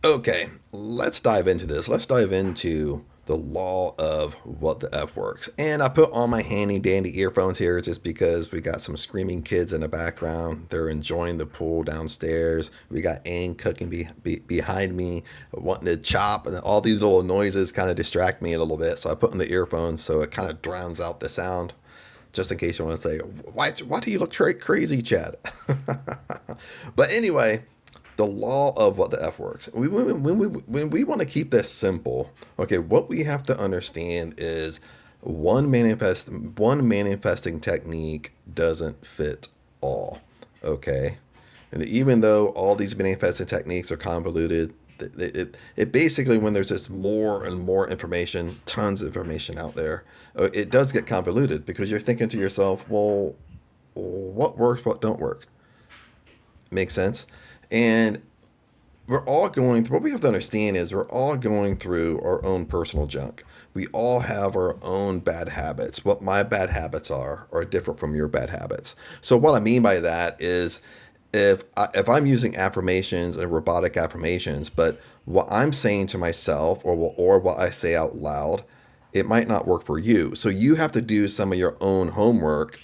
Okay, let's dive into this. Let's dive into the law of what the F works. And I put on my handy dandy earphones here just because we got some screaming kids in the background. They're enjoying the pool downstairs. We got Aang cooking behind me, wanting to chop, and all these little noises kind of distract me a little bit. So I put in the earphones so it kind of drowns out the sound. Just in case you want to say, why do you look crazy, Chad? But anyway, the law of what the F works. When we want to keep this simple, okay, what we have to understand is one manifesting technique doesn't fit all. Okay, and even though all these manifesting techniques are convoluted, it basically, when there's just more and more information, tons of information out there, it does get convoluted because you're thinking to yourself, well, what works, what don't work. Makes sense. And we're all going through, what we have to understand is we're all going through our own personal junk. We all have our own bad habits. What my bad habits are different from your bad habits. So what I mean by that is, if I'm using affirmations and robotic affirmations, but what I'm saying to myself, or what I say out loud, it might not work for you. So you have to do some of your own homework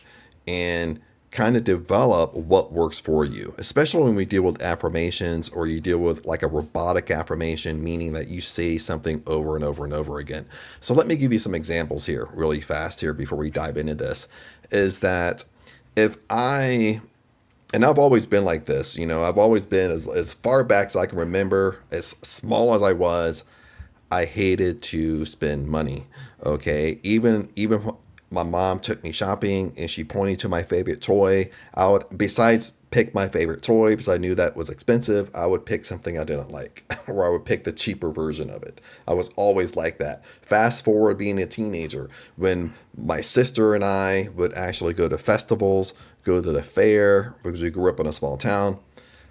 and kind of develop what works for you, especially when we deal with affirmations, or you deal with like a robotic affirmation, meaning that you say something over and over and over again. So let me give you some examples here really fast here before we dive into this. Is that if I and I've always been like this, I've always been, as far back as I can remember, as small as I was, I hated to spend money. Okay, even my mom took me shopping and she pointed to my favorite toy. I would, besides pick my favorite toy because I knew that was expensive, I would pick something I didn't like, or I would pick the cheaper version of it. I was always like that. Fast forward being a teenager, when my sister and I would actually go to festivals, go to the fair, because we grew up in a small town.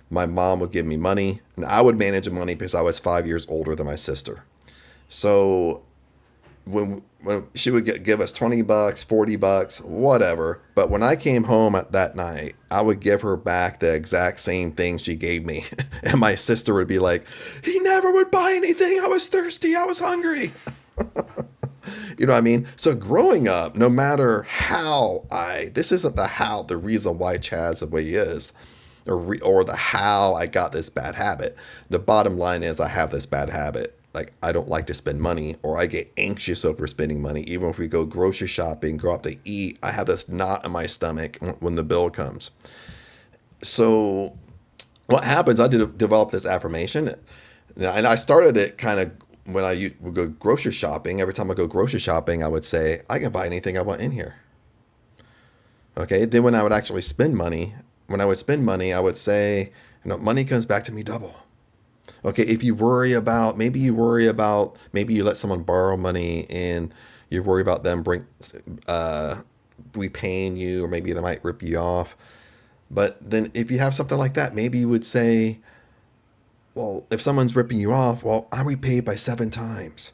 My mom would give me money, and I would manage the money because I was 5 years older than my sister. So when she would give us $20, $40, whatever. But when I came home at that night, I would give her back the exact same thing she gave me. And my sister would be like, he never would buy anything. I was thirsty. I was hungry. You know what I mean? So growing up, no matter this isn't the reason why Chad's the way he is, or the how I got this bad habit. The bottom line is I have this bad habit. Like, I don't like to spend money, or I get anxious over spending money. Even if we go grocery shopping, go out to eat, I have this knot in my stomach when the bill comes. So what happens, I did develop this affirmation, and I started it kind of when I would go grocery shopping. Every time I go grocery shopping, I would say, I can buy anything I want in here. Okay. Then when I would actually spend money, I would say, money comes back to me double. Okay, if maybe you let someone borrow money and you worry about them repaying you, or maybe they might rip you off. But then if you have something like that, maybe you would say, well, if someone's ripping you off, well, I'm repaid by 7 times.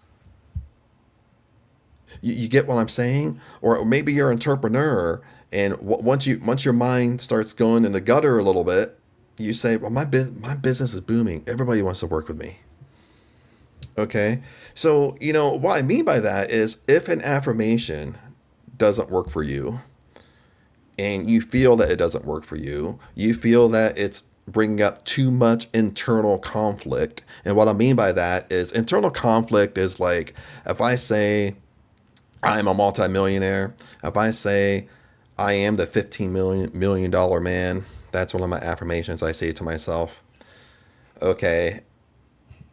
You get what I'm saying? Or maybe you're an entrepreneur, and once your mind starts going in the gutter a little bit, you say, well, my business is booming. Everybody wants to work with me. Okay. So, what I mean by that is, if an affirmation doesn't work for you, and you feel that it doesn't work for you, you feel that it's bringing up too much internal conflict. And what I mean by that is, internal conflict is like, if I say I'm a multimillionaire, if I say I am the $15 million dollar man, that's one of my affirmations I say to myself. Okay,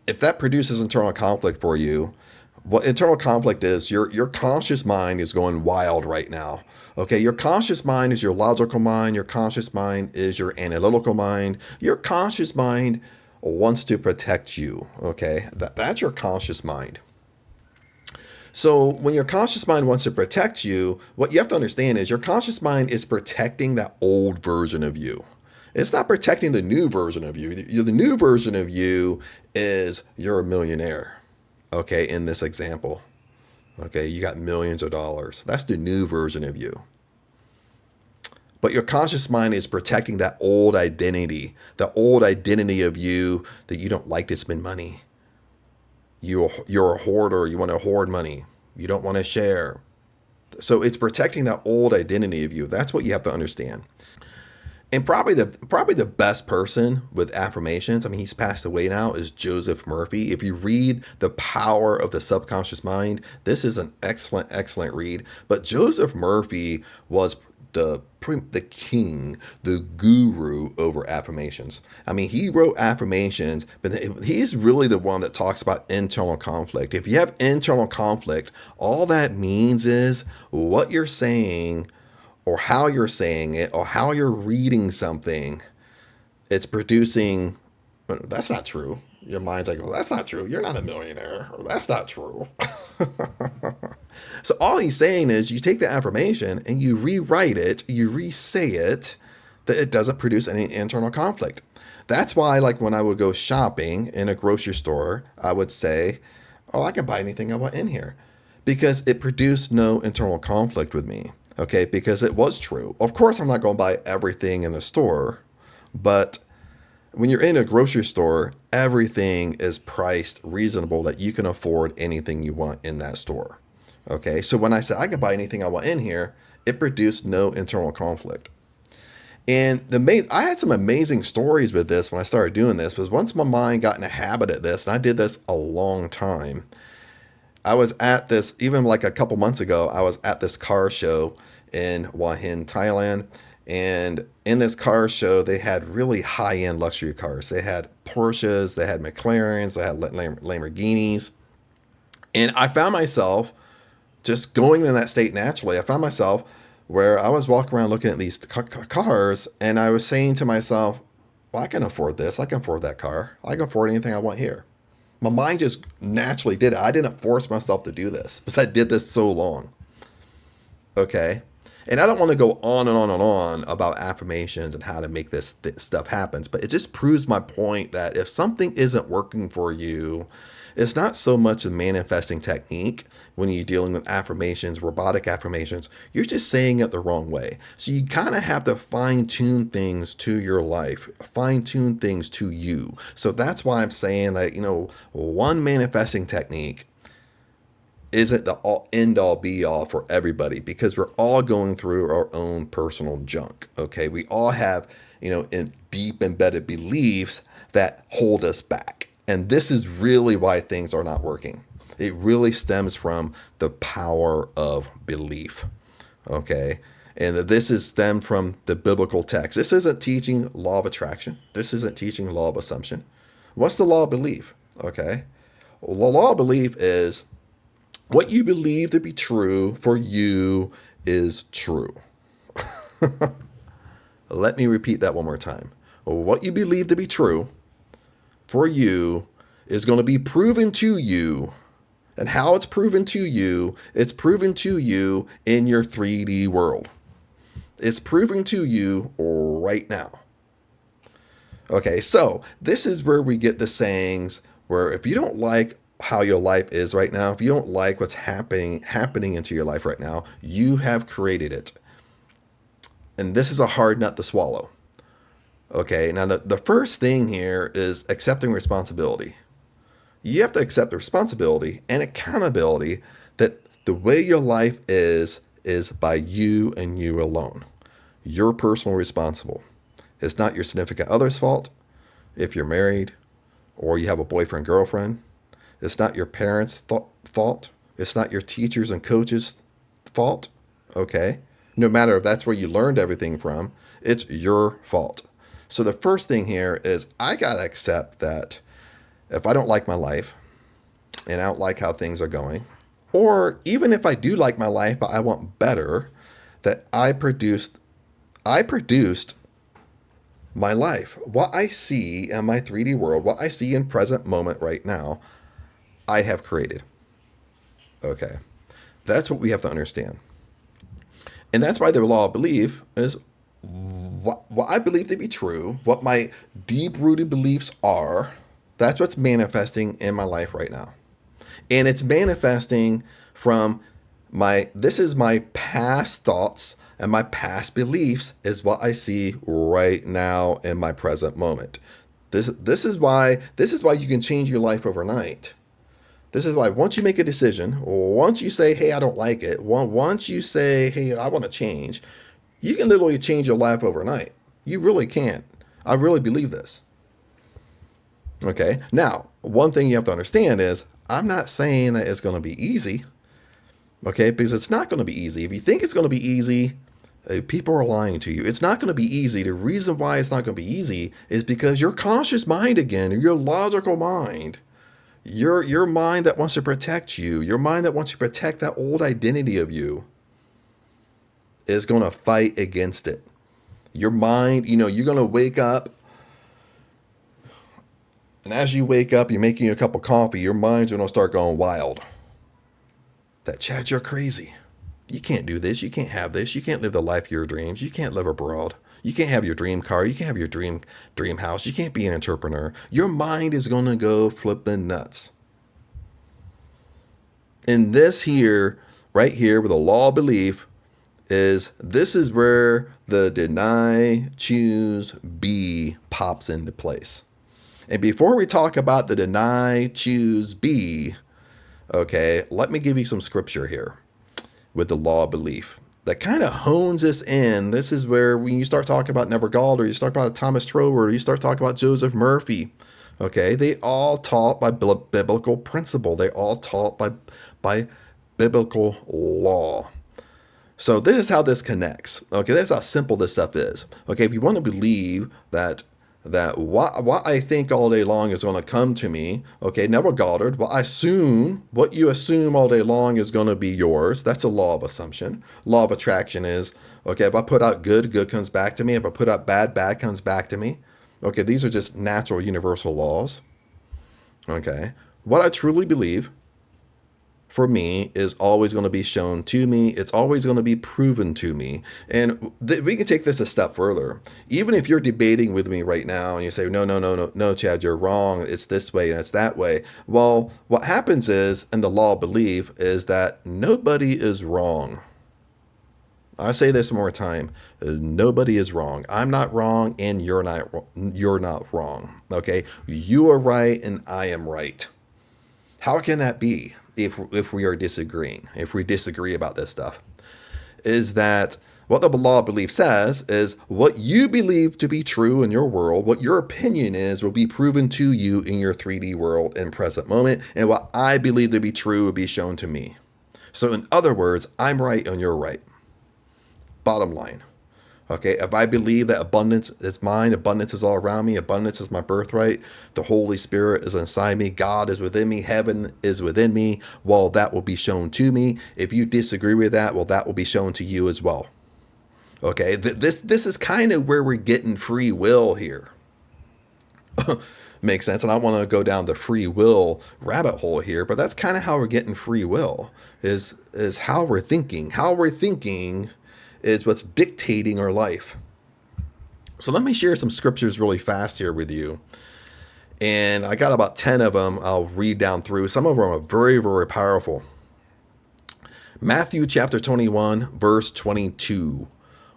if that produces internal conflict for you, what internal conflict is, your conscious mind is going wild right now. Okay, your conscious mind is your logical mind, your conscious mind is your analytical mind. Your conscious mind wants to protect you. Okay, that's your conscious mind. So when your conscious mind wants to protect you, what you have to understand is your conscious mind is protecting that old version of you. It's not protecting the new version of you. The new version of you is, you're a millionaire. Okay, in this example. Okay, you got millions of dollars. That's the new version of you. But your conscious mind is protecting that old identity, the old identity of you that you don't like to spend money. You're a hoarder. You want to hoard money. You don't want to share. So it's protecting that old identity of you. That's what you have to understand. And probably the best person with affirmations, I mean, he's passed away now, is Joseph Murphy. If you read The Power of the Subconscious Mind, this is an excellent read. But Joseph Murphy was the king, the guru over affirmations. I mean, he wrote affirmations, but he's really the one that talks about internal conflict. If you have internal conflict, all that means is what you're saying or how you're saying it or how you're reading something, it's producing, that's not true. Your mind's like, well, that's not true. You're not a millionaire. Or that's not true. So all he's saying is you take the affirmation and you rewrite it, you re-say it, that it doesn't produce any internal conflict. That's why, like when I would go shopping in a grocery store, I would say, oh, I can buy anything I want in here. Because it produced no internal conflict with me. Okay, because it was true. Of course, I'm not going to buy everything in the store, but when you're in a grocery store, everything is priced reasonable that you can afford anything you want in that store. Okay, so when I said I can buy anything I want in here, it produced no internal conflict. And I had some amazing stories with this when I started doing this, because once my mind got in a habit at this, and I did this a long time, I was at this, even like a couple months ago, I was at this car show in Hua Hin, Thailand. And in this car show, they had really high-end luxury cars. They had Porsches, they had McLarens, they had Lamborghinis. And I found myself just going in that state naturally. I found myself where I was walking around looking at these cars, and I was saying to myself, well, I can afford this. I can afford that car. I can afford anything I want here. My mind just naturally did it. I didn't force myself to do this because I did this so long. Okay. And I don't want to go on and on and on about affirmations and how to make this stuff happen, but it just proves my point that if something isn't working for you, it's not so much a manifesting technique when you're dealing with affirmations, robotic affirmations. You're just saying it the wrong way. So you kind of have to fine tune things to your life, fine tune things to you. So that's why I'm saying that, one manifesting technique isn't the end all be all for everybody, because we're all going through our own personal junk. Okay. We all have, in deep embedded beliefs that hold us back. And this is really why things are not working. It really stems from the power of belief. Okay. And this is stemmed from the biblical text. This isn't teaching law of attraction. This isn't teaching law of assumption. What's the law of belief? Okay. Well, the law of belief is what you believe to be true for you is true. Let me repeat that one more time. What you believe to be true for you is going to be proven to you. And how it's proven to you, it's proven to you in your 3D world. It's proven to you right now. Okay, so this is where we get the sayings where if you don't like how your life is right now, if you don't like what's happening into your life right now, you have created it. And this is a hard nut to swallow. Okay, now the first thing here is accepting responsibility. You have to accept the responsibility and accountability that the way your life is by you and you alone. You're personally responsible. It's not your significant other's fault if you're married or you have a boyfriend, girlfriend. It's not your parents' fault. It's not your teachers and coaches' fault. Okay? No matter if that's where you learned everything from, it's your fault. So the first thing here is I got to accept that if I don't like my life and I don't like how things are going, or even if I do like my life, but I want better, that I produced my life. What I see in my 3D world, what I see in present moment right now, I have created. Okay. That's what we have to understand. And that's why the law of belief is what I believe to be true, what my deep-rooted beliefs are. That's what's manifesting in my life right now. And it's manifesting from this is my past thoughts And my past beliefs is what I see right now in my present moment. This is why you can change your life overnight. This is why once you make a decision, or once you say, hey, I don't like it, once you say, hey, I want to change, you can literally change your life overnight. You really can. I really believe this. Okay. Now, one thing you have to understand is I'm not saying that it's going to be easy. Okay. Because it's not going to be easy. If you think it's going to be easy, people are lying to you. It's not going to be easy. The reason why it's not going to be easy is because your conscious mind again, your logical mind, your mind that wants to protect you, your mind that wants to protect that old identity of you is going to fight against it. Your mind, you're going to wake up, and as you wake up, you're making a cup of coffee, your mind's going to start going wild. That, Chad, you're crazy. You can't do this. You can't have this. You can't live the life of your dreams. You can't live abroad. You can't have your dream car. You can't have your dream house. You can't be an entrepreneur. Your mind is going to go flipping nuts. And this here, right here with the law of belief, this is where the deny, choose, be pops into place. And before we talk about the deny, choose, be, okay, let me give you some scripture here with the law of belief that kind of hones this in. This is where when you start talking about Neville Goddard, you start talking about Thomas Troward, you start talking about Joseph Murphy, okay, they all taught by biblical principle. They all taught by biblical law. So this is how this connects. Okay, that's how simple this stuff is. Okay, if you want to believe that what I think all day long is going to come to me, okay, Neville Goddard, what you assume all day long is going to be yours. That's a law of assumption. Law of attraction is, okay, if I put out good, good comes back to me. If I put out bad, bad comes back to me. Okay, these are just natural universal laws. Okay, what I truly believe for me is always going to be shown to me. It's always going to be proven to me. And we can take this a step further. Even if you're debating with me right now and you say, no, Chad, you're wrong. It's this way and it's that way. Well, what happens is, in the law of belief, is that nobody is wrong. I say this more time. Nobody is wrong. I'm not wrong and you're not wrong. Okay? You are right and I am right. How can that be? If we are disagreeing, if we disagree about this stuff, is that what the law of belief says is what you believe to be true in your world, what your opinion is, will be proven to you in your 3D world in present moment, and what I believe to be true will be shown to me. So in other words, I'm right and you're right. Bottom line. Okay, if I believe that abundance is mine, abundance is all around me, abundance is my birthright, the Holy Spirit is inside me, God is within me, heaven is within me, well, that will be shown to me. If you disagree with that, well, that will be shown to you as well. Okay, this is kind of where we're getting free will here. Makes sense. And I want to go down the free will rabbit hole here, but that's kind of how we're getting free will, is how we're thinking. How we're thinking is what's dictating our life. So let me share some scriptures really fast here with you. And I got about 10 of them I'll read down through. Some of them are very, very powerful. Matthew chapter 21, verse 22.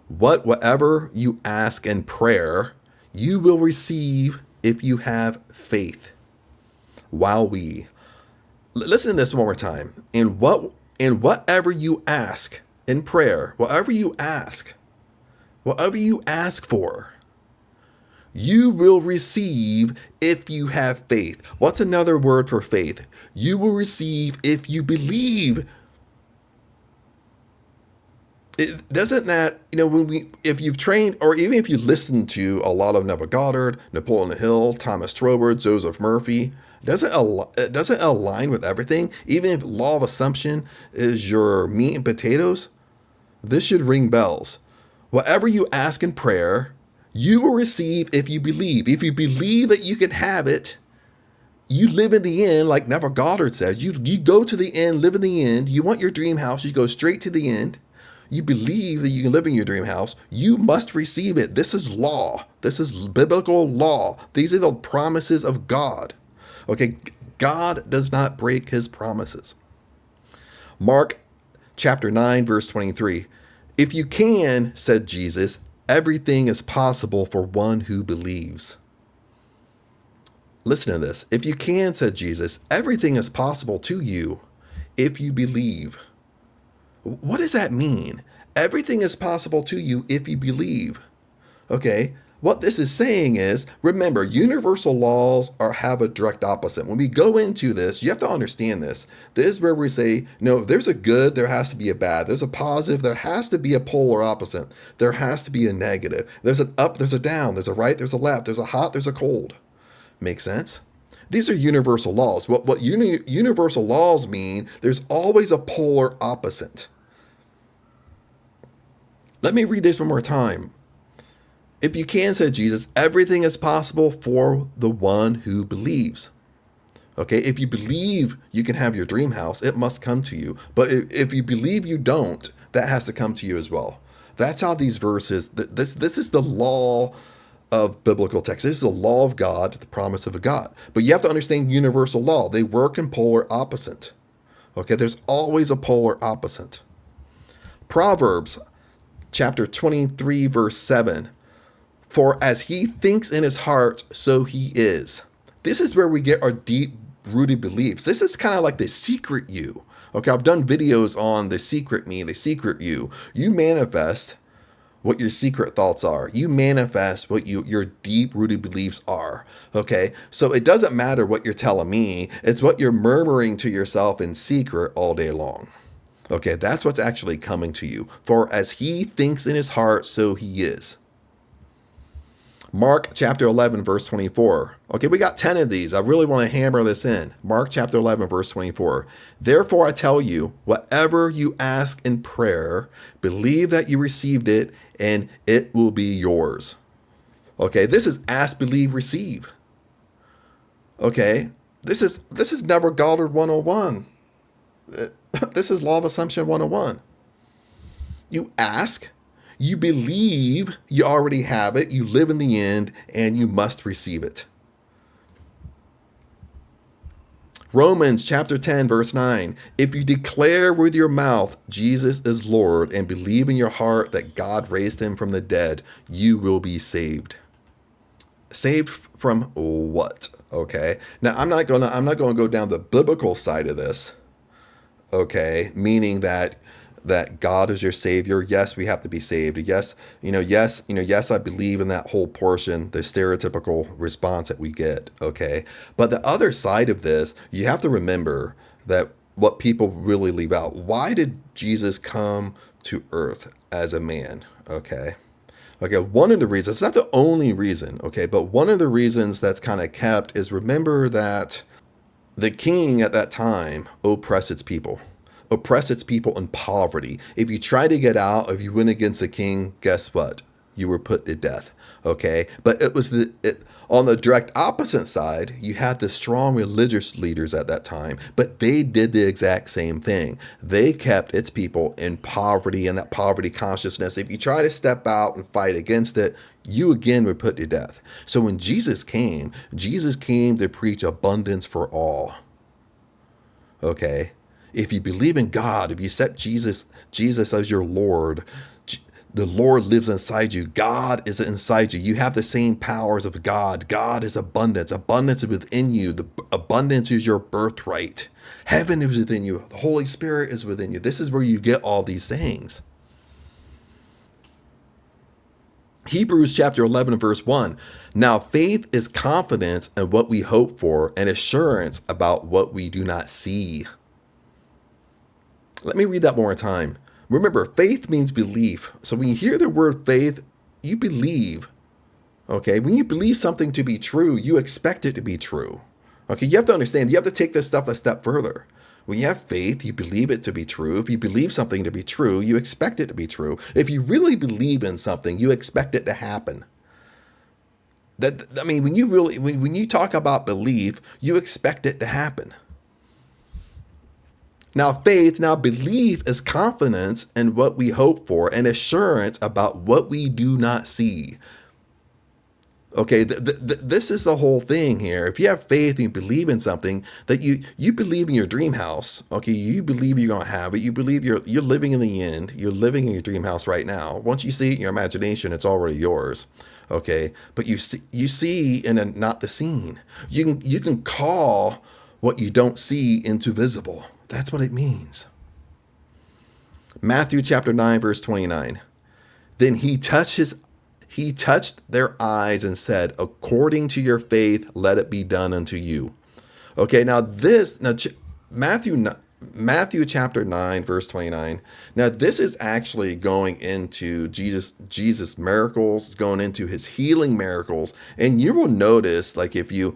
Whatever you ask in prayer, you will receive if you have faith. Listen to this one more time. In whatever you ask in prayer, whatever you ask for, you will receive if you have faith. What's another word for faith? You will receive if you believe. It doesn't that, if you've trained, or even if you listen to a lot of Neville Goddard, Napoleon Hill, Thomas Troward, Joseph Murphy, doesn't align with everything. Even if law of assumption is your meat and potatoes, this should ring bells. Whatever you ask in prayer, you will receive if you believe. If you believe that you can have it, you live in the end, like Neville Goddard says. You go to the end, live in the end. You want your dream house, you go straight to the end. You believe that you can live in your dream house. You must receive it. This is law. This is biblical law. These are the promises of God. Okay, God does not break his promises. Mark chapter 9, verse 23. If you can, said Jesus, everything is possible for one who believes. Listen to this. If you can, said Jesus, everything is possible to you if you believe. What does that mean? Everything is possible to you if you believe. Okay, what this is saying is, remember, universal laws have a direct opposite. When we go into this, you have to understand this. This is where we say, no, if there's a good, there has to be a bad. There's a positive, there has to be a polar opposite. There has to be a negative. There's an up, there's a down, there's a right, there's a left, there's a hot, there's a cold. Make sense? These are universal laws. What universal laws mean, there's always a polar opposite. Let me read this one more time. If you can, said Jesus, everything is possible for the one who believes. Okay, if you believe you can have your dream house, it must come to you. But if you believe you don't, that has to come to you as well. That's how these verses, this is the law of biblical text. This is the law of God, the promise of a God. But you have to understand universal law. They work in polar opposite. Okay, there's always a polar opposite. Proverbs chapter 23, verse 7. For as he thinks in his heart, so he is. This is where we get our deep-rooted beliefs. This is kind of like the secret you. Okay, I've done videos on the secret me, the secret you. You manifest what your secret thoughts are. You manifest what your deep-rooted beliefs are. Okay, so it doesn't matter what you're telling me. It's what you're murmuring to yourself in secret all day long. Okay, that's what's actually coming to you. For as he thinks in his heart, so he is. Mark chapter 11, verse 24. Okay, we got 10 of these. I really want to hammer this in. Mark chapter 11, verse 24. Therefore I tell you, whatever you ask in prayer, believe that you received it and it will be yours. Okay, this is ask, believe, receive. Okay, this is Never Goddard 101. This is Law of Assumption 101. You ask, you believe you already have it, you live in the end, and you must receive it. Romans chapter 10, verse 9. If you declare with your mouth Jesus is Lord and believe in your heart that God raised him from the dead, you will be saved. Saved from what? Okay. Now I'm not going to go down the biblical side of this. Okay, meaning that God is your savior. Yes, we have to be saved. Yes, I believe in that whole portion, the stereotypical response that we get. Okay, but the other side of this, you have to remember that what people really leave out. Why did Jesus come to earth as a man? Okay, one of the reasons, it's not the only reason, okay, but one of the reasons that's kind of kept is, remember that the king at that time oppressed its people in poverty. If you try to get out, if you went against the king, guess what? You were put to death. Okay. But it was on the direct opposite side, you had the strong religious leaders at that time, but they did the exact same thing. They kept its people in poverty and that poverty consciousness. If you try to step out and fight against it, you again were put to death. So when Jesus came to preach abundance for all. Okay. If you believe in God, if you accept Jesus as your Lord, the Lord lives inside you. God is inside you. You have the same powers of God. God is abundance. Abundance is within you. The abundance is your birthright. Heaven is within you. The Holy Spirit is within you. This is where you get all these things. Hebrews chapter 11, verse 1. Now faith is confidence in what we hope for and assurance about what we do not see. Let me read that one more time. Remember, faith means belief. So when you hear the word faith, you believe. Okay, when you believe something to be true, you expect it to be true. Okay, you have to understand, you have to take this stuff a step further. When you have faith, you believe it to be true. If you believe something to be true, you expect it to be true. If you really believe in something, you expect it to happen. When you talk about belief, you expect it to happen. Now belief is confidence in what we hope for and assurance about what we do not see. Okay, this is the whole thing here. If you have faith and you believe in something, that you believe in your dream house, okay, you believe you're gonna have it. You believe you're living in the end. You're living in your dream house right now. Once you see it in your imagination, it's already yours. Okay, but you see in a, not the scene. You can call what you don't see into visible. That's what it means. Matthew chapter 9 verse 29. Then he touched their eyes and said, according to your faith, let it be done unto you. Okay, Matthew chapter 9, verse 29. Now, this is actually going into Jesus miracles, going into his healing miracles. And you will notice, like if you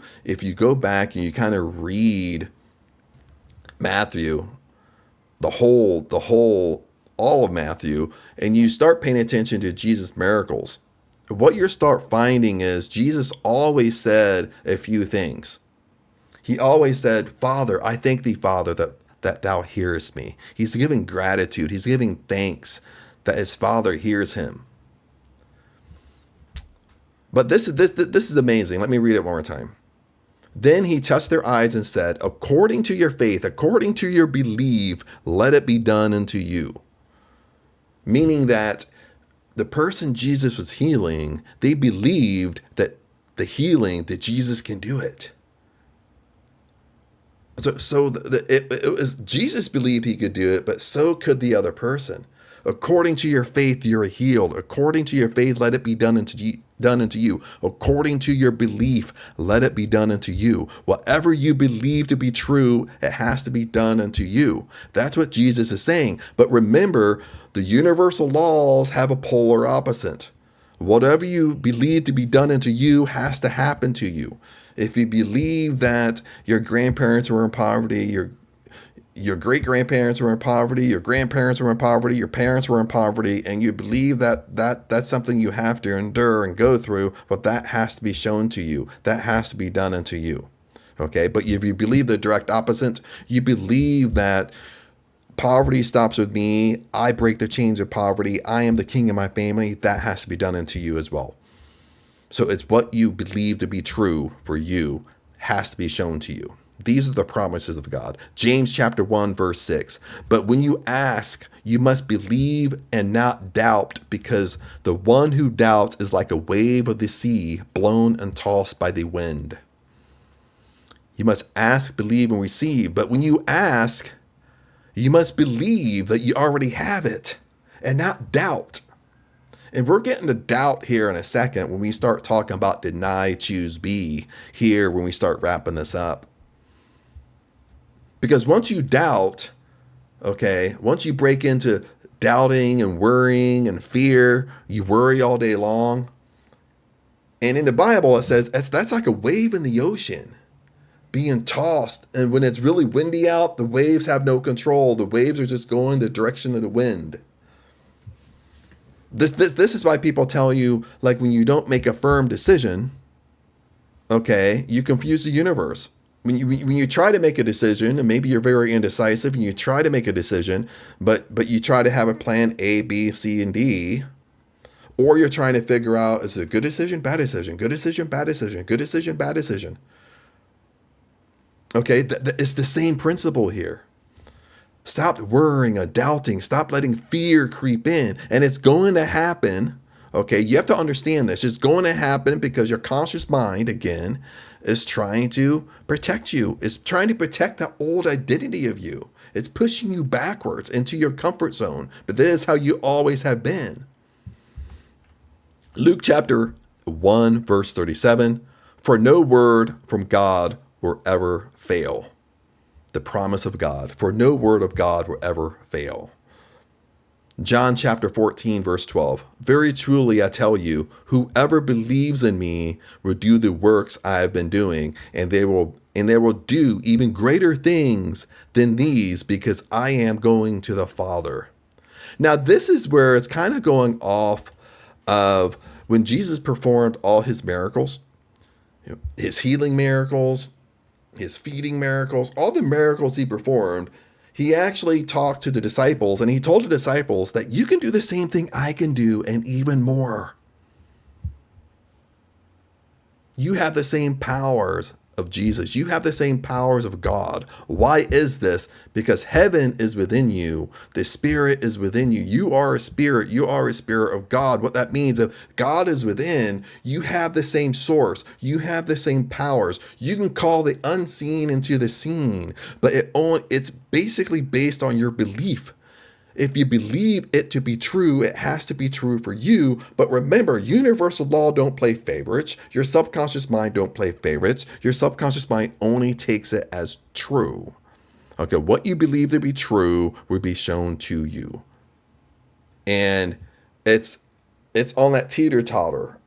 go back and you kind of read Matthew, the whole all of Matthew, and you start paying attention to Jesus' miracles, what you start finding is Jesus always said a few things. He always said, Father, I thank thee, Father, that thou hearest me. He's giving gratitude. He's giving thanks that his Father hears him. But this is amazing. Let me read it one more time. Then he touched their eyes and said, according to your faith, according to your belief, let it be done unto you. Meaning that the person Jesus was healing, they believed that that Jesus can do it. It was Jesus believed he could do it, but so could the other person. According to your faith, you're healed. According to your faith, let it be done unto you. According to your belief, let it be done unto you. Whatever you believe to be true, it has to be done unto you. That's what Jesus is saying. But remember, the universal laws have a polar opposite. Whatever you believe to be done unto you has to happen to you. If you believe that your grandparents were in poverty, your great-grandparents were in poverty, your grandparents were in poverty, your parents were in poverty, and you believe that's something you have to endure and go through, but that has to be shown to you. That has to be done unto you. Okay? But if you believe the direct opposite, you believe that poverty stops with me, I break the chains of poverty, I am the king of my family, that has to be done unto you as well. So it's what you believe to be true for you has to be shown to you. These are the promises of God. James chapter 1, verse 6. But when you ask, you must believe and not doubt, because the one who doubts is like a wave of the sea, blown and tossed by the wind. You must ask, believe, and receive. But when you ask, you must believe that you already have it and not doubt. And we're getting to doubt here in a second when we start talking about deny, choose, be here when we start wrapping this up. Because once you doubt, okay, once you break into doubting and worrying and fear, you worry all day long. And in the Bible, it says that's like a wave in the ocean being tossed. And when it's really windy out, the waves have no control. The waves are just going the direction of the wind. This is why people tell you, like, when you don't make a firm decision, okay, you confuse the universe. When you try to make a decision, and maybe you're very indecisive, and you try to make a decision, but you try to have a plan A, B, C, and D, or you're trying to figure out, is it a good decision, bad decision, good decision, bad decision, good decision, bad decision. Okay, it's the same principle here. Stop worrying or doubting. Stop letting fear creep in. And it's going to happen. Okay, you have to understand this. It's going to happen because your conscious mind, again, is trying to protect you. It's trying to protect that old identity of you. It's pushing you backwards into your comfort zone. But this is how you always have been. Luke chapter 1, verse 37. For no word from God will ever fail. The promise of God. For no word of God will ever fail. John chapter 14, verse 12. Very truly I tell you, whoever believes in me will do the works I have been doing, and they will do even greater things than these, because I am going to the Father. Now this is where it's kind of going off of when Jesus performed all his miracles, his healing miracles, his feeding miracles, all the miracles he performed. He actually talked to the disciples, and he told the disciples that you can do the same thing I can do and even more. You have the same powers of Jesus. You have the same powers of God. Why is this? Because heaven is within you. The Spirit is within you. You are a spirit. You are a spirit of God. What that means, if God is within, you have the same source. You have the same powers. You can call the unseen into the seen, but it's basically based on your belief. If you believe it to be true, it has to be true for you. But remember, universal law don't play favorites. Your subconscious mind don't play favorites. Your subconscious mind only takes it as true. Okay, what you believe to be true will be shown to you. And it's on that teeter-totter.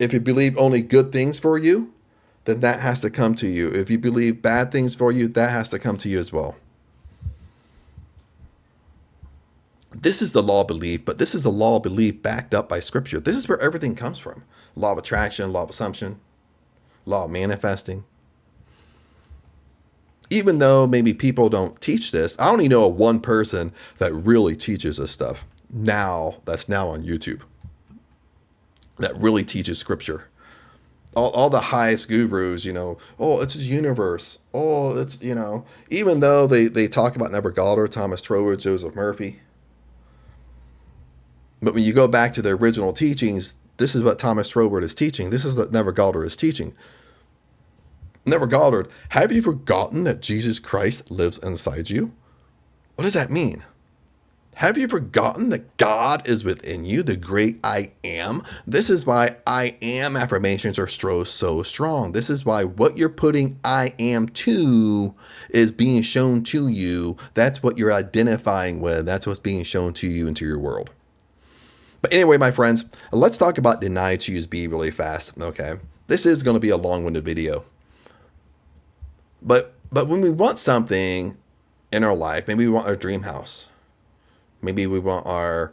If you believe only good things for you, then that has to come to you. If you believe bad things for you, that has to come to you as well. This is the law of belief, but this is the law of belief backed up by Scripture. This is where everything comes from. Law of attraction, law of assumption, law of manifesting. Even though maybe people don't teach this, I only know of one person that really teaches this stuff. That's now on YouTube. That really teaches Scripture. All the highest gurus, it's a universe. It's, even though they talk about Neville Goddard, Thomas Troward, Joseph Murphy. But when you go back to the original teachings, this is what Thomas Troward is teaching. This is what Neville Goddard is teaching. Neville Goddard, have you forgotten that Jesus Christ lives inside you? What does that mean? Have you forgotten that God is within you, the great I am? This is why I am affirmations are so strong. This is why what you're putting I am to is being shown to you. That's what you're identifying with. That's what's being shown to you into your world. But anyway, my friends, let's talk about deny, choose, be really fast. Okay. This is going to be a long-winded video. But when we want something in our life, maybe we want our dream house. Maybe we want our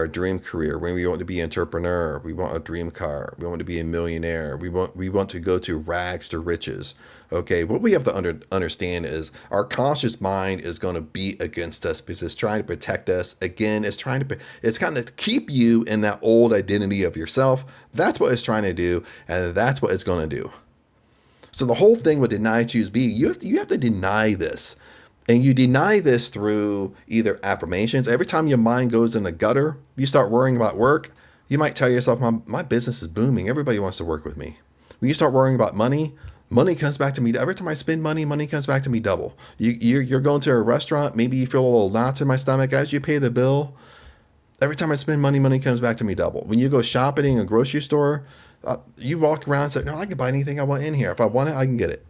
dream career. Maybe we want to be an entrepreneur. We want a dream car. We want to be a millionaire. We want to go to rags to riches. Okay, what we have to understand is our conscious mind is going to be against us because it's trying to protect us. Again, it's kind of keep you in that old identity of yourself. That's what it's trying to do, and that's what it's going to do. So the whole thing with deny, choose, be, you have to deny this. And you deny this through either affirmations. Every time your mind goes in the gutter, you start worrying about work, you might tell yourself, my business is booming. Everybody wants to work with me. When you start worrying about money, money comes back to me. Every time I spend money, money comes back to me double. You're going to a restaurant, maybe you feel a little knots in my stomach as you pay the bill. Every time I spend money, money comes back to me double. When you go shopping in a grocery store, you walk around and say, no, I can buy anything I want in here. If I want it, I can get it.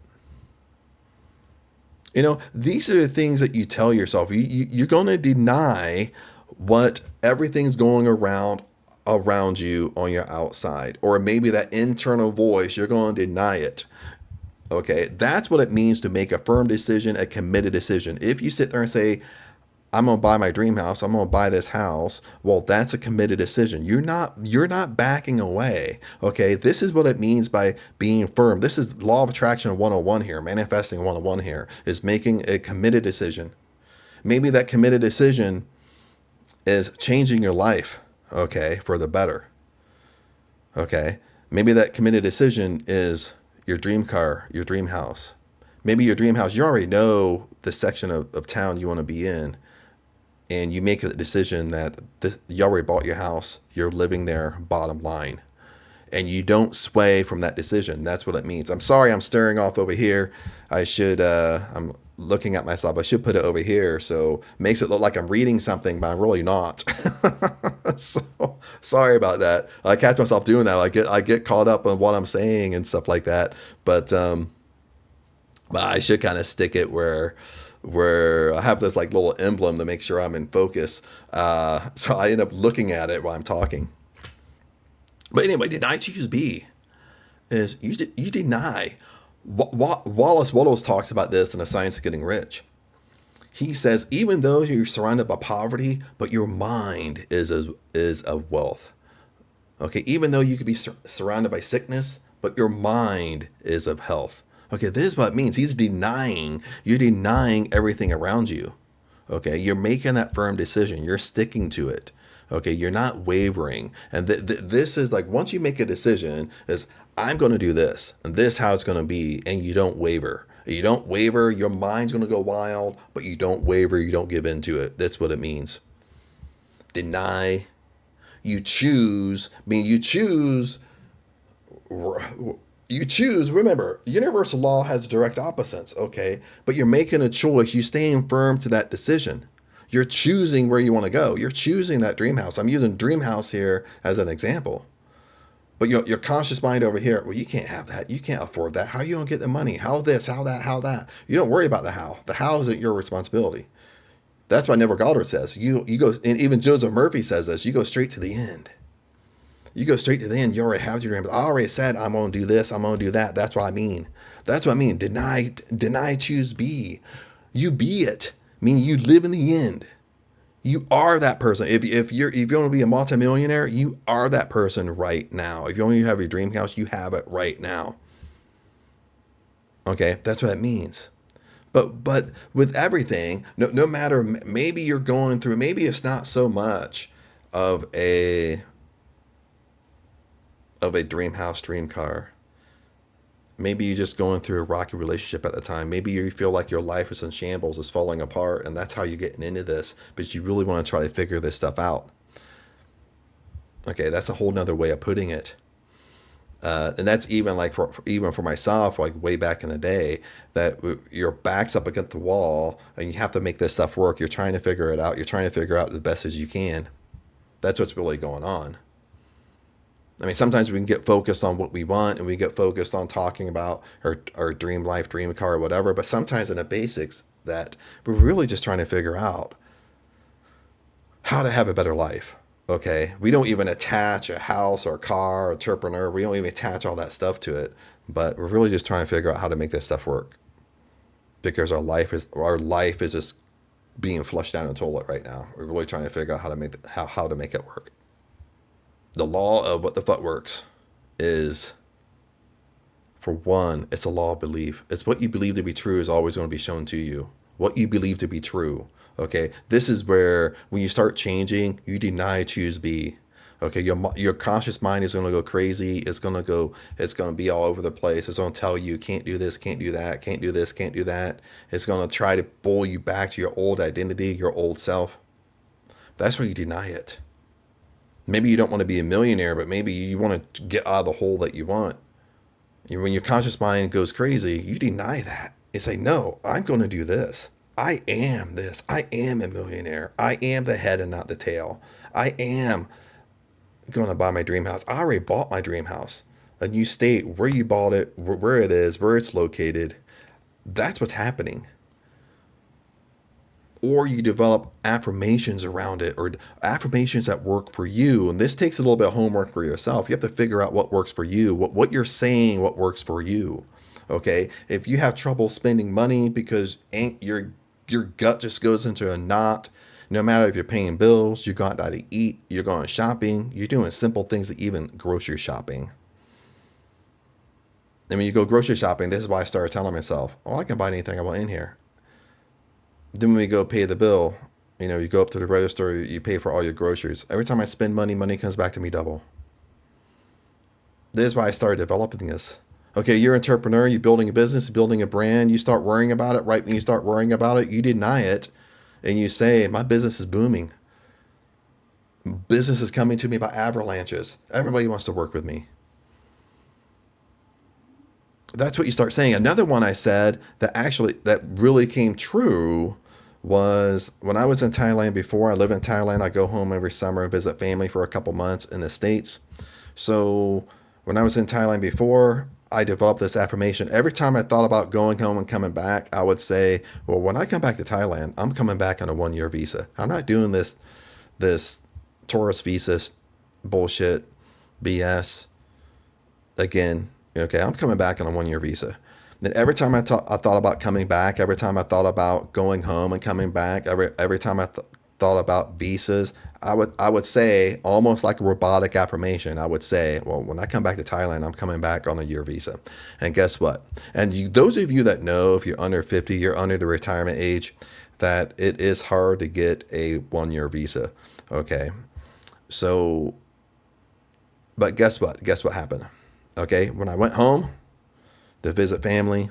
These are the things that you tell yourself. You're going to deny what everything's going around you on your outside. Or maybe that internal voice, you're going to deny it. Okay, that's what it means to make a firm decision, a committed decision. If you sit there and say, I'm going to buy my dream house, I'm going to buy this house, well, that's a committed decision. You're not backing away. Okay, this is what it means by being firm. This is law of attraction 101 here, manifesting 101 here, is making a committed decision. Maybe that committed decision is changing your life, okay, for the better. Okay, maybe that committed decision is your dream car, your dream house. Maybe your dream house, you already know the section of town you want to be in. And you make a decision that you already bought your house, you're living there, bottom line. And you don't sway from that decision. That's what it means. I'm sorry I'm staring off over here. I'm looking at myself. I should put it over here. So it makes it look like I'm reading something, but I'm really not. So sorry about that. I catch myself doing that. I get caught up on what I'm saying and stuff like that. But I should kind of stick it where I have this like little emblem to make sure I'm in focus. So I end up looking at it while I'm talking. But anyway, deny, choose, be is you deny. Wallace Wattles talks about this in The Science of Getting Rich. He says, even though you're surrounded by poverty, but your mind is of wealth. Okay, even though you could be surrounded by sickness, but your mind is of health. Okay, this is what it means. You're denying everything around you. Okay, you're making that firm decision. You're sticking to it. Okay, you're not wavering. And this is like, once you make a decision, is I'm going to do this, and this is how it's going to be, and you don't waver. You don't waver, your mind's going to go wild, but you don't waver, you don't give into it. That's what it means. Deny. You choose, remember, universal law has direct opposites, okay? But you're making a choice. You're staying firm to that decision. You're choosing where you want to go. You're choosing that dream house. I'm using dream house here as an example. But your conscious mind over here, well, you can't have that. You can't afford that. How are you going to get the money? How this, how that, how that? You don't worry about the how. The how isn't your responsibility. That's why Neville Goddard says, you go, and even Joseph Murphy says this, you go straight to the end. You go straight to the end. You already have your dream. I already said I'm going to do this. I'm going to do that. That's what I mean. That's what I mean. Deny, choose, be. You be it. Meaning you live in the end. You are that person. If you want to be a multimillionaire, you are that person right now. If you only have your dream house, you have it right now. Okay, that's what it means. But with everything, no matter, maybe you're going through, maybe it's not so much of a dream house, dream car. Maybe you're just going through a rocky relationship at the time. Maybe you feel like your life is in shambles, is falling apart, and that's how you're getting into this. But you really want to try to figure this stuff out. Okay, that's a whole nother way of putting it. And that's even like even for myself, like way back in the day, that your back's up against the wall and you have to make this stuff work. You're trying to figure it out. You're trying to figure out the best as you can. That's what's really going on. I mean, sometimes we can get focused on what we want and we get focused on talking about our dream life, dream car, or whatever. But sometimes in the basics that we're really just trying to figure out how to have a better life. Okay. We don't even attach a house or a car or entrepreneur. We don't even attach all that stuff to it. But we're really just trying to figure out how to make this stuff work. Because our life is just being flushed down the toilet right now. We're really trying to figure out how to make it work. The law of what the fuck works is, for one, it's a law of belief. It's what you believe to be true is always going to be shown to you. What you believe to be true. Okay, this is where when you start changing, you deny, choose, be. Okay, your conscious mind is going to go crazy. It's going to be all over the place. It's going to tell you can't do this, can't do that, can't do this, can't do that. It's going to try to pull you back to your old identity, your old self. That's where you deny it. Maybe you don't want to be a millionaire, but maybe you want to get out of the hole that you want. When your conscious mind goes crazy, you deny that. You say, no, I'm going to do this. I am this. I am a millionaire. I am the head and not the tail. I am going to buy my dream house. I already bought my dream house. A new state, where you bought it, where it is, where it's located. That's what's happening. Or you develop affirmations around it, or affirmations that work for you. And this takes a little bit of homework for yourself. You have to figure out what works for you, what you're saying, what works for you. Okay. If you have trouble spending money because your gut just goes into a knot, no matter if you're paying bills, you're going out to eat, you're going shopping, you're doing simple things, like even grocery shopping. And when you go grocery shopping, this is why I started telling myself, oh, I can buy anything I want in here. Then when we go pay the bill, you go up to the register, you pay for all your groceries. Every time I spend money, money comes back to me double. This is why I started developing this. Okay, you're an entrepreneur, you're building a business, building a brand, you start worrying about it. Right when you start worrying about it, you deny it, and you say, my business is booming. Business is coming to me by avalanches. Everybody wants to work with me. That's what you start saying. Another one I said that really came true was when I was in Thailand before. I live in Thailand. I go home every summer and visit family for a couple months in the States. So when I was in Thailand before, I developed this affirmation. Every time I thought about going home and coming back, I would say, well, when I come back to Thailand, I'm coming back on a 1-year visa. I'm not doing this tourist visa bullshit, BS again. Okay, I'm coming back on a 1-year visa. Then every time I thought about coming back, every time I thought about going home and coming back, every time I thought about visas, I would say, almost like a robotic affirmation, I would say, well, when I come back to Thailand, I'm coming back on a year visa. And guess what? And those of you that know, if you're under 50, you're under the retirement age, that it is hard to get a 1-year visa. Okay, so, but guess what? Guess what happened? Okay, when I went home to visit family,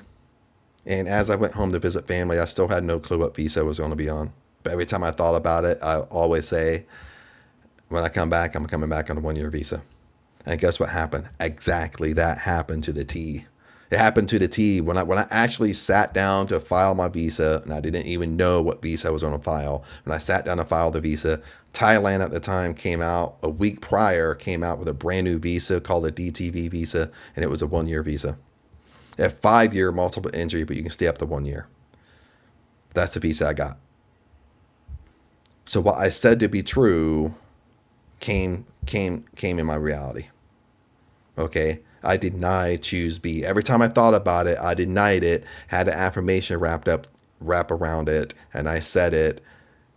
and as I went home to visit family, I still had no clue what visa I was going to be on. But every time I thought about it, I always say, when I come back, I'm coming back on a 1-year visa. And guess what happened? Exactly that happened to the T. It happened to the T when I actually sat down to file my visa, and I didn't even know what visa I was going to file. When I sat down to file the visa, Thailand at the time came out a week prior, came out with a brand new visa called a DTV visa, and it was a 1-year visa. A 5-year multiple entry, but you can stay up to 1 year. That's the visa I got. So what I said to be true came in my reality. Okay. I denied choose B. Every time I thought about it, I denied it, had an affirmation wrap around it, and I said it.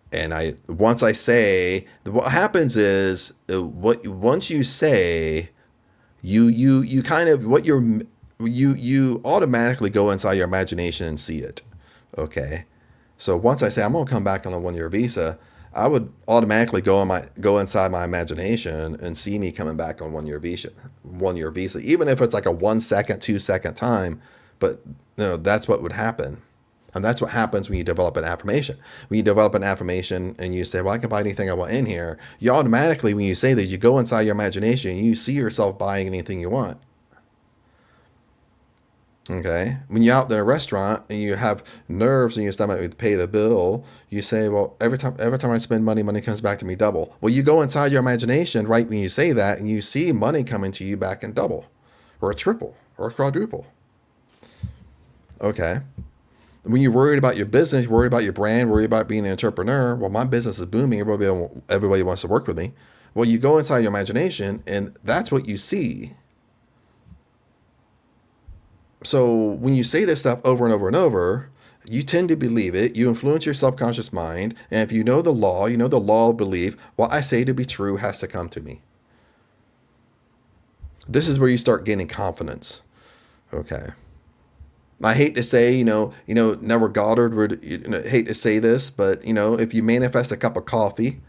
And once I say, what happens is once you say, you kind of you automatically go inside your imagination and see it. Okay. So once I say I'm gonna come back on a 1-year visa, I would automatically go inside my imagination and see me coming back on 1-year visa, 1-year visa, even if it's like a 1 second, 2 second time. But that's what would happen. And that's what happens when you develop an affirmation. When you develop an affirmation and you say, well, I can buy anything I want in here, you automatically, when you say that, you go inside your imagination and you see yourself buying anything you want. Okay. When you're out in a restaurant and you have nerves in your stomach to pay the bill, you say, well, every time I spend money, money comes back to me double. Well, you go inside your imagination right when you say that, and you see money coming to you back in double or a triple or a quadruple. Okay. When you're worried about your business, worried about your brand, worried about being an entrepreneur, well, my business is booming. Everybody wants to work with me. Well, you go inside your imagination and that's what you see. So when you say this stuff over and over and over, you tend to believe it. You influence your subconscious mind. And if you know the law, you know the law of belief, what I say to be true has to come to me. This is where you start gaining confidence. Okay. I hate to say, Neville Goddard would hate to say this, but if you manifest a cup of coffee,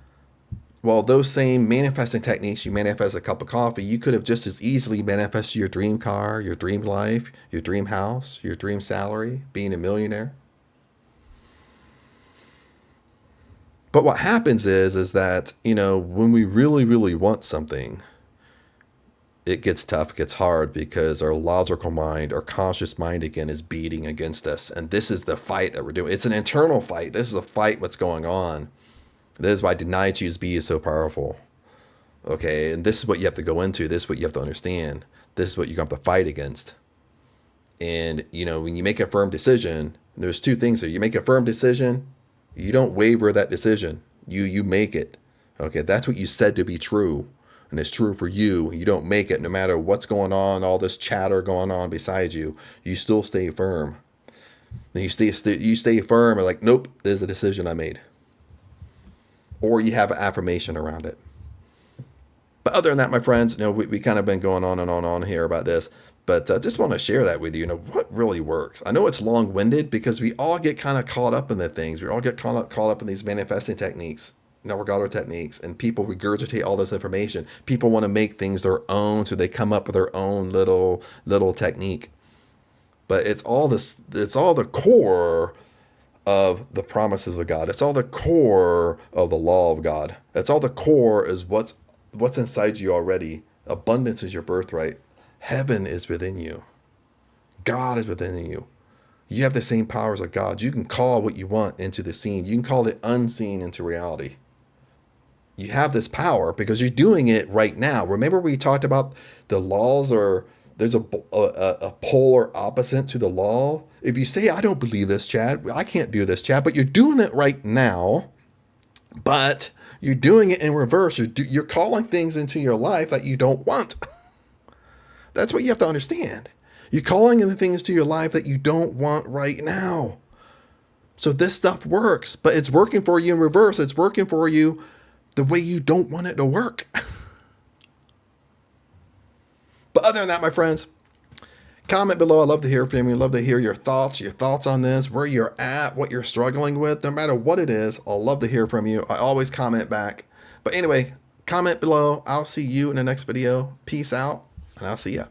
well, those same manifesting techniques, you manifest a cup of coffee, you could have just as easily manifested your dream car, your dream life, your dream house, your dream salary, being a millionaire. But what happens is that, when we really, really want something, it gets tough, it gets hard because our logical mind, our conscious mind again is beating against us. And this is the fight that we're doing. It's an internal fight. This is a fight, what's going on. This is why deny choose B is so powerful. Okay, and this is what you have to go into. This is what you have to understand. This is what you have to fight against. And, when you make a firm decision, there's two things there. You make a firm decision, you don't waver that decision. You make it. Okay, that's what you said to be true. And it's true for you. You don't make it no matter what's going on, all this chatter going on beside you. You still stay firm. And you stay firm and like, nope, there's a decision I made. Or you have an affirmation around it. But other than that, my friends, we kind of been going on and on here about this. But I just want to share that with you, what really works. I know it's long-winded because we all get kind of caught up in the things. We all get caught up in these manifesting techniques. Navigator techniques, and people regurgitate all this information. People want to make things their own, so they come up with their own little technique. But it's all the core of the promises of God. It's all the core of the law of God. It's all the core is what's inside you already. Abundance is your birthright. Heaven is within you. God is within you. You have the same powers of God. You can call what you want into the seen. You can call the unseen into reality. You have this power because you're doing it right now. Remember we talked about the laws there's a polar opposite to the law. If you say, I don't believe this, Chad, I can't do this, Chad, but you're doing it right now, but you're doing it in reverse. You're calling things into your life that you don't want. That's what you have to understand. You're calling in the things to your life that you don't want right now. So this stuff works, but it's working for you in reverse. It's working for you the way you don't want it to work. But other than that, my friends, comment below. I'd love to hear from you. I'd love to hear your thoughts on this, where you're at, what you're struggling with. No matter what it is, I'll love to hear from you. I always comment back. But anyway, comment below. I'll see you in the next video. Peace out, and I'll see ya.